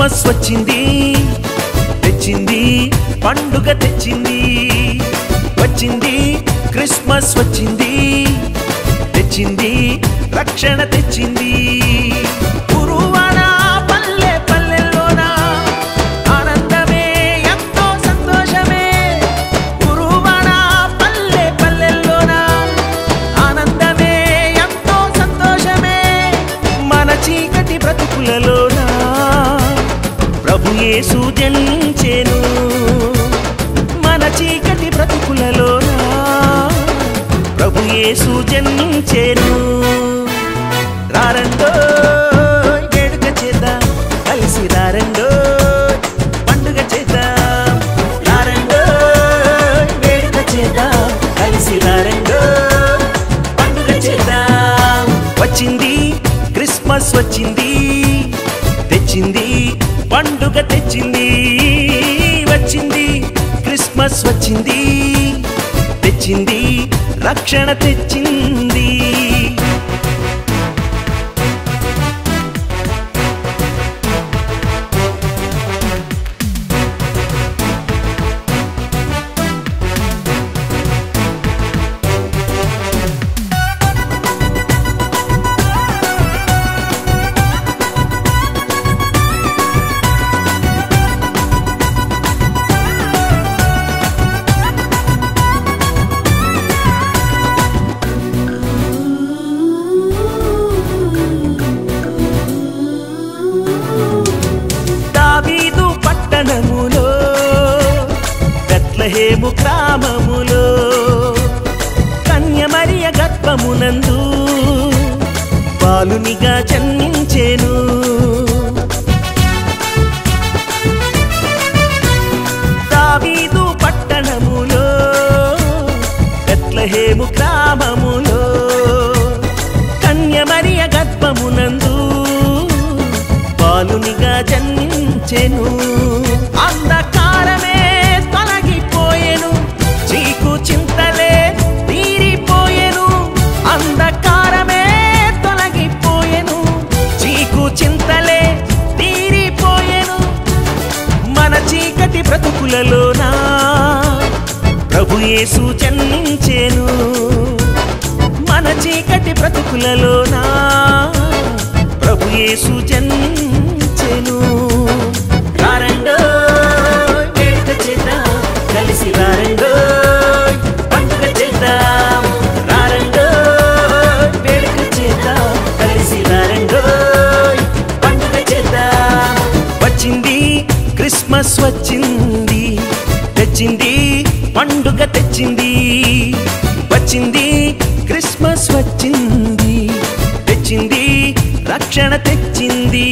Christmas వచ్చింది తెచ్చింది పండుగ తెచ్చింది వచ్చింది క్రిస్మస్ వచ్చింది తెచ్చింది రక్షణ తెచ్చింది గురువాడ పల్లె పల్లెల్లోన ఆనందమే ఎంతో సంతోషమే గురువాడ పల్లె పల్లెల్లోన ఆనందమే ఎంతో సంతోషమే మన చీకటి బ్రతుకులలోన ప్రభు యేసు జనించెను మన చీకటి బ్రతుకులలోన ప్రభు యేసు జనించెను రారండో వేడుక చేద్దాం కలిసి రారండో పండుగ చేద్దాం రారండో వేడుక చేద్దాం కలిసి రారండో పండుగ చేద్దాం వచ్చింది క్రిస్మస్ వచ్చింది తెచ్చింది పండుగ తెచ్చింది వచ్చింది క్రిస్మస్ వచ్చింది తెచ్చింది రక్షణ తెచ్చింది బెత్లెహేము గ్రామములో కన్య మరియ గర్భమునందు బాలునిగా జన్మించెను దావీదు పట్టణములో బెత్లెహేము గ్రామములో కన్య మరియ గర్భమునందు బాలునిగా జన్మించెను అంధకారమే తొలగిపోయెను చీకు చింతలే తీరిపోయెను అంధకారమే తొలగిపోయెను చీకు చింతలే తీరిపోయెను మన చీకటి బ్రతుకులలోన ప్రభు యేసు జన్మించెను మన చీకటి బ్రతుకులలోన ప్రభు యేసు జన్మించెను రారండో వేడుక చేద్దాం కలిసి రారండో పండుగ చేద్దాం రారండో వేడుక చేద్దాం కలిసి రారండో పండుగ చేద్దాం వచ్చింది క్రిస్మస్ వచ్చింది తెచ్చింది పండుగ తెచ్చింది వచ్చింది క్రిస్మస్ వచ్చింది తెచ్చింది రక్షణ తెచ్చింది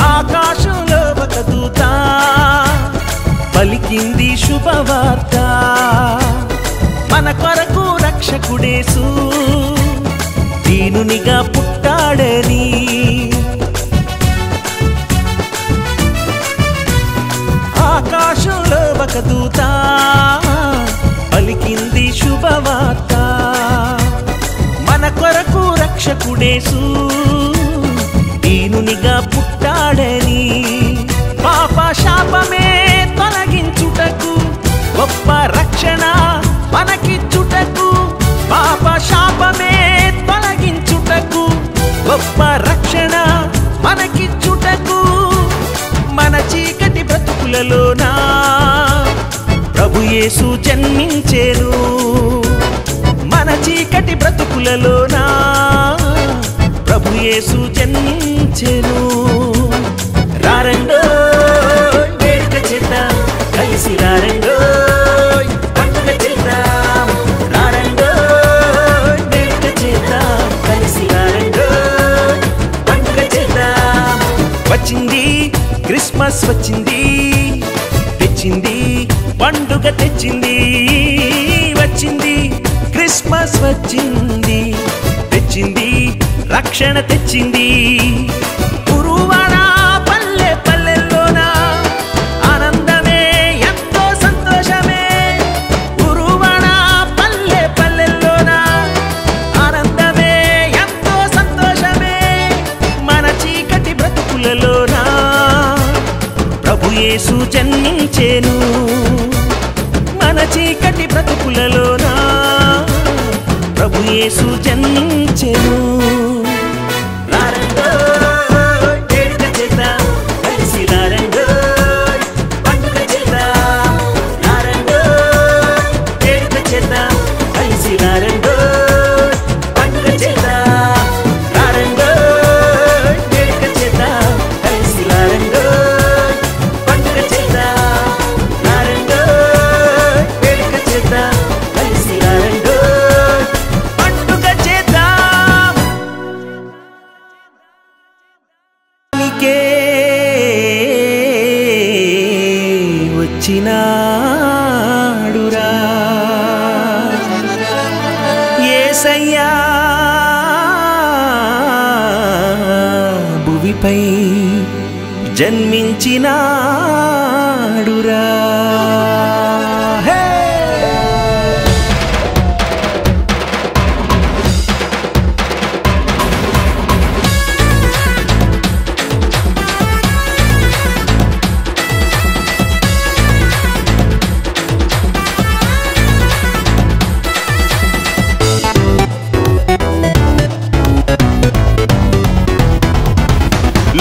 ఆకాశంలో ఒక దూత పలికింది శుభవార్త మన కొరకు రక్షకుడేసు దీనునిగా పుట్టాడని ఆకాశంలో ఒక దూత పలికింది శుభవార్త మన కొరకు రక్షకుడేసు దీనునిగా పుట్టాడని పాప శాపమే తొలగించుటకు గొప్ప రక్షణ మనకిచ్చుటకు పాప శాపమే తొలగించుటకు గొప్ప రక్షణ మనకిచ్చుటకు మన చీకటి బ్రతుకులలోన ప్రభు యేసు జన్మించెను మన చీకటి బ్రతుకులలోన ప్రభు యేసు జన్మించెను రారండో వేడుక చేద్దాం కలిసి రారండో పండుగ చేద్దాం రారండో వేడుక చేద్దాం తెచ్చింది రక్షణ తెచ్చింది. ఉరువాడ పల్లె పల్లెల్లోన ఆనందమే ఎంతో సంతోషమే. ఉరువాడ పల్లె పల్లెల్లోన ఆనందమే ఎంతో సంతోషమే. మన చీకటి బ్రతుకులలోన ప్రభు యేసు జన్మించెను. మన చీకటి బ్రతుకులలోన ప్రభు యేసు జన్మించెను. రారండో వేడుక చేద్దాం కలిసి, రారండో పండుగ చేద్దాం. రారండో వేడుక చేద్దాం కలిసి, రారండో పండుగ చేద్దాం. రారండో వేడుక చేద్దాం కలిసి, రారండో పండుగ చేద్దాం. రారండో వేడుక చేద్దాం కలిసి, రారండో పండుగ చేద్దాం. నీకే వచ్చినాడురా యేసయ్యా, భువిపై జన్మించినాడురా.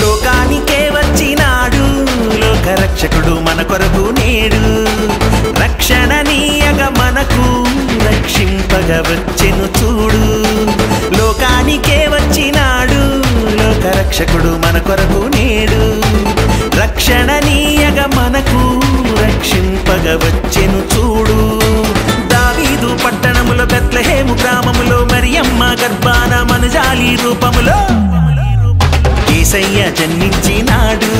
లోకానికే వచ్చినాడు లోకరక్షకుడు మన కొరకు నేడు. రక్షణ నీయగ మనకు రక్షింపగ వచ్చెను చూడు. లోకానికే వచ్చినాడు లోకరక్షకుడు మన కొరకు నేడు. రక్షణ నీయగ మనకు రక్షింపగ వచ్చెను చూడు. దావీదు పట్టణములో బెత్లెహేము గ్రామములో మరియమ్మ గర్భాన మనుజాలి రూపములో యేసయ్య జన్మించినాడు.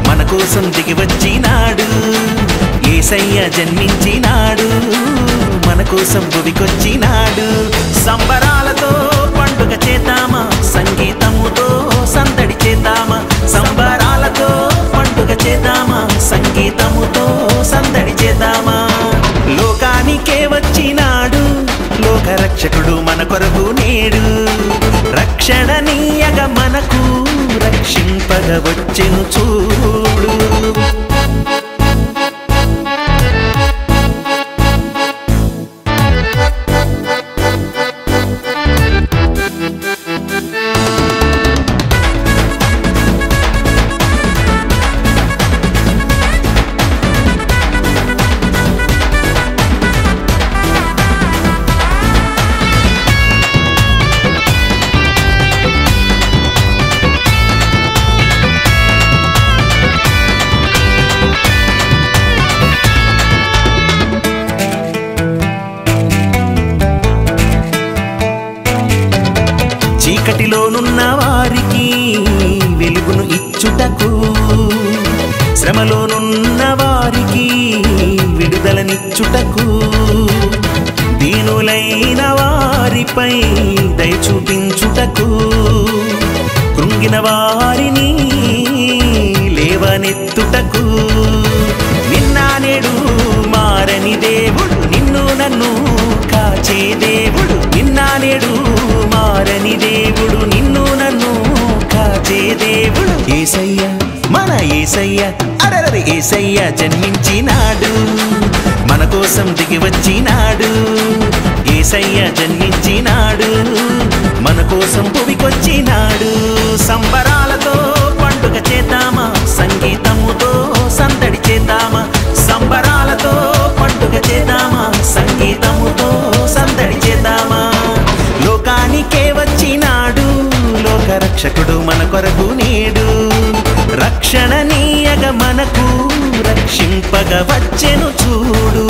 మన కోసం దిగి వచ్చినాడు. యేసయ్య జన్మించినాడు. మన కోసం భువికొచ్చినాడు. సంబరాలతో పండుగ చేద్దామా, సంగీతముతో సందడి చేద్దామా. సంబరాలతో పండుగ చేద్దామా, సంగీతముతో సందడి చేద్దామా. లోకానికే వచ్చినాడు లోకరక్షకుడు మన కొరకు నేడు. రక్షణ నీయగ మనకు రక్షింపగ వచ్చెను చూడు. చీకటిలోనున్న వారికి వెలుగును ఇచ్చుటకు, శ్రమలోనున్న వారికి విడుదలనిచ్చుటకు, దీనులైన వారిపై దయ చూపించుటకు, కృంగిన వారిని లేవనెత్తుటకు, నిన్న నేడు మారని దేవుడు, నిన్ను నన్ను కాచే దేవుడు. నిన్న నేడు మారని దేవుడు, నిన్ను నన్ను కాచే దేవుడు. యేసయ్య మన యేసయ్య, అరెరె యేసయ్య జన్మించినాడు. మన కోసం దిగి వచ్చినాడు. యేసయ్య జన్మించినాడు. మన కోసం భువికొచ్చినాడు. సంబరాలతో పండుగ చేద్దామా, సంగీతముతో సందడి చేద్దామా. సంబరాలతో పండుగ చేద్దామా, సంగీతముతో సందడి చేద్దామా. లోకానికే వచ్చినాడు లోకరక్షకుడు మన కొరకు నేడు. రక్షణ నీయగ మనకు రక్షింపగ వచ్చెను చూడు.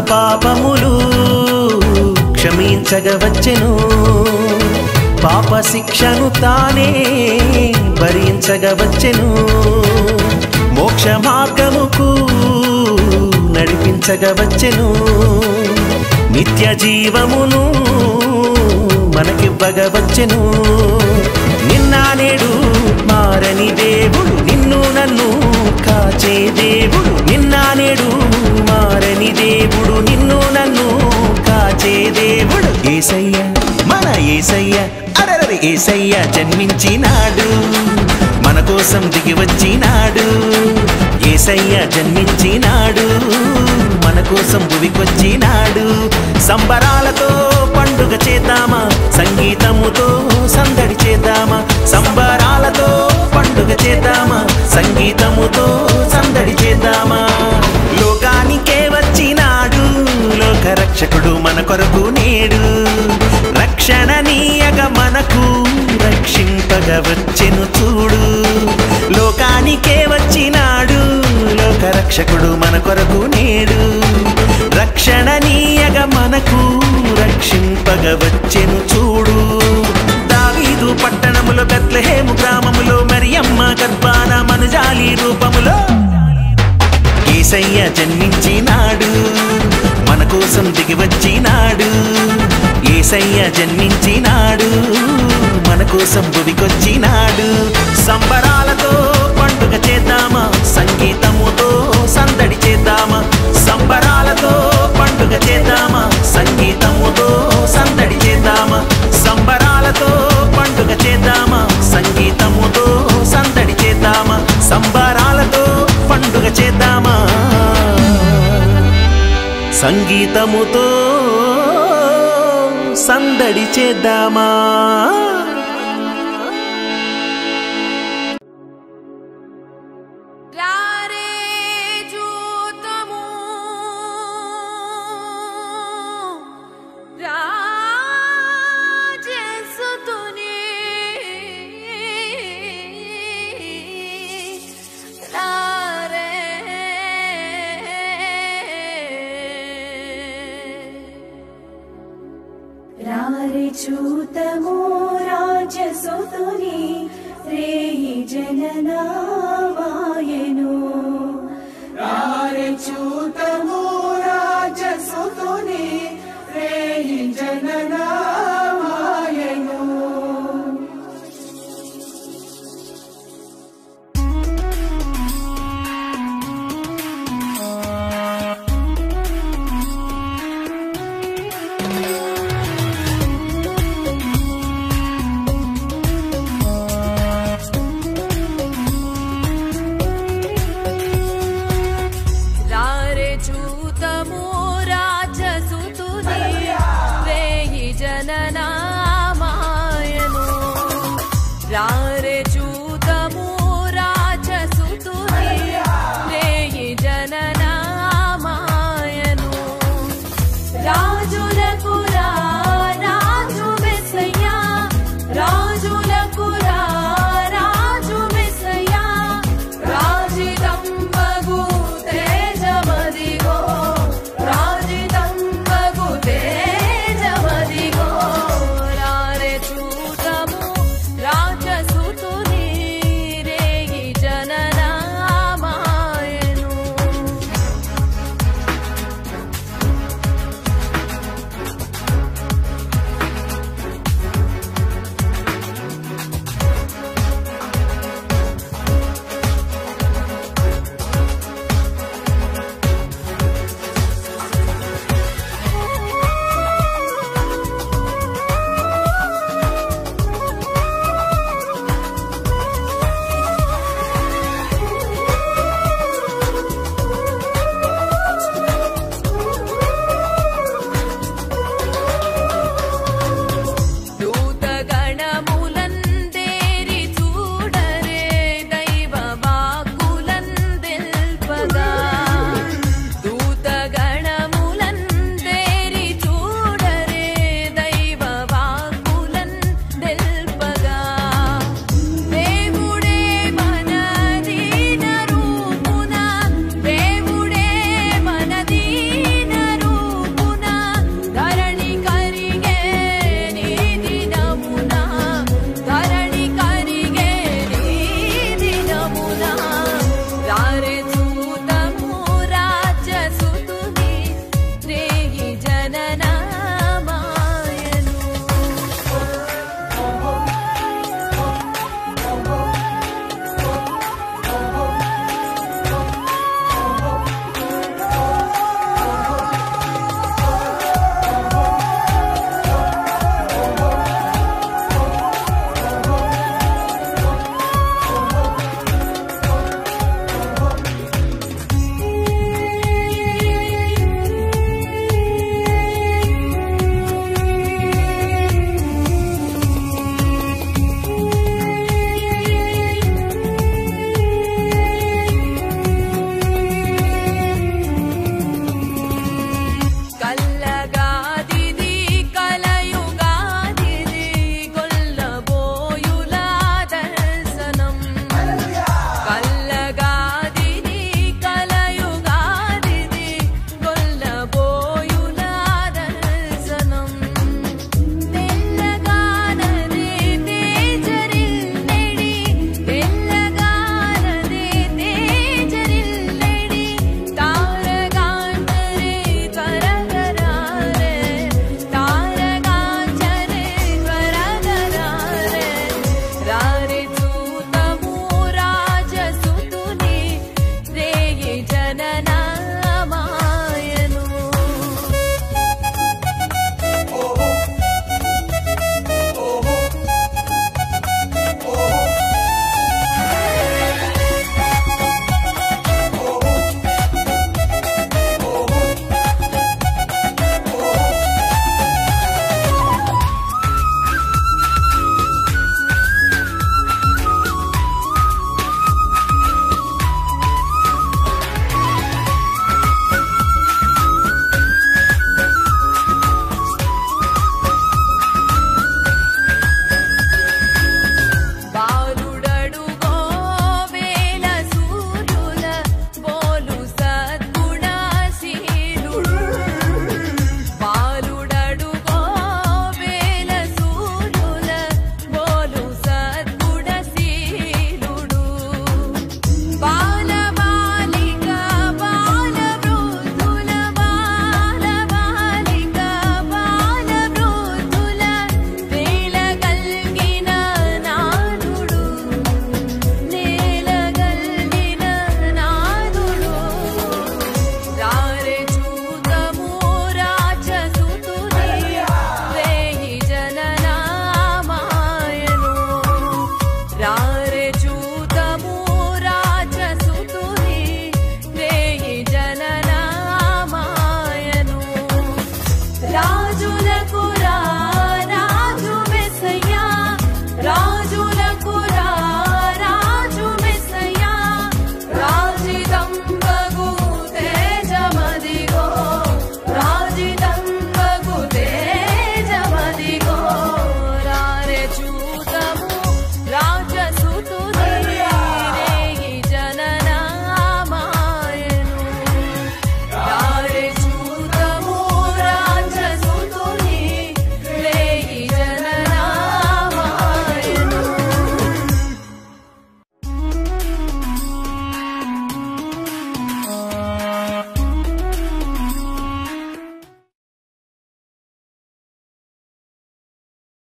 పాపములు క్షమించగవచ్చెను, పాప శిక్షను తానే భరించగవచ్చెను, మోక్ష మార్గముకు నడిపించగవచ్చెను, నిత్య జీవమును మనకివ్వగవచ్చెను. నిన్న నేడు మారని దేవుడు, నిన్ను నన్ను కాచే దేవుడు. నిన్న నేడు మారని దేవుడు, నిన్ను నన్ను కాచే దేవుడు. యేసయ్య మన యేసయ్య, అరెరె యేసయ్య జన్మించినాడు, మన కోసం దిగి వచ్చినాడు. యేసయ్య జన్మించినాడు, మన కోసం భువికొచ్చినాడు. సంబరాలతో పండుగ చేద్దామా, సంగీతముతో సందడి చేద్దామా. సంబరాలతో పండుగ చేద్దామా, సంగీతముతో సందడి చేద్దామా. లోకానికే వచ్చినాడు లోక రక్షకుడు, మన కొరకు నేడు రక్షణ నీయగ మనకు రక్షింపగా వచ్చెను చూడు. లోకానికే వచ్చినాడు లోక రక్షకుడు, మన కొరకు నేడు రక్షణ నీయగ మనకు రక్షింపగా వచ్చెను చూడు. దావీదు పట్టణములో బెత్లెహేము గ్రామములో మరియమ్మ గర్భాన మనుజాలి రూపములో యేసయ్య జన్మించినాడు, మన కోసం దిగి వచ్చినాడు. యేసయ్య జన్మించినాడు, మన కోసం భువికొచ్చినాడు. సంబరాలతో పండుగ చేద్దామా, సంగీతముతో సందడి చేద్దామా. సంబరాలతో పండుగ చేద్దామా, సంగీతముతో సందడి చేద్దామా. సంబరాలతో పండుగ చేద్దామా, సంగీతముతో సందడి చేద్దామా. సంబరాలతో పండుగ చేద్దామా, సంగీతముతో సందడి చేద్దామా. చూతము రాజసుతుని రేయి జననామాయను. చూతము రాజసుతుని రేయి జననామాయను. రాజులకు రాజు మెస్సయ్యా,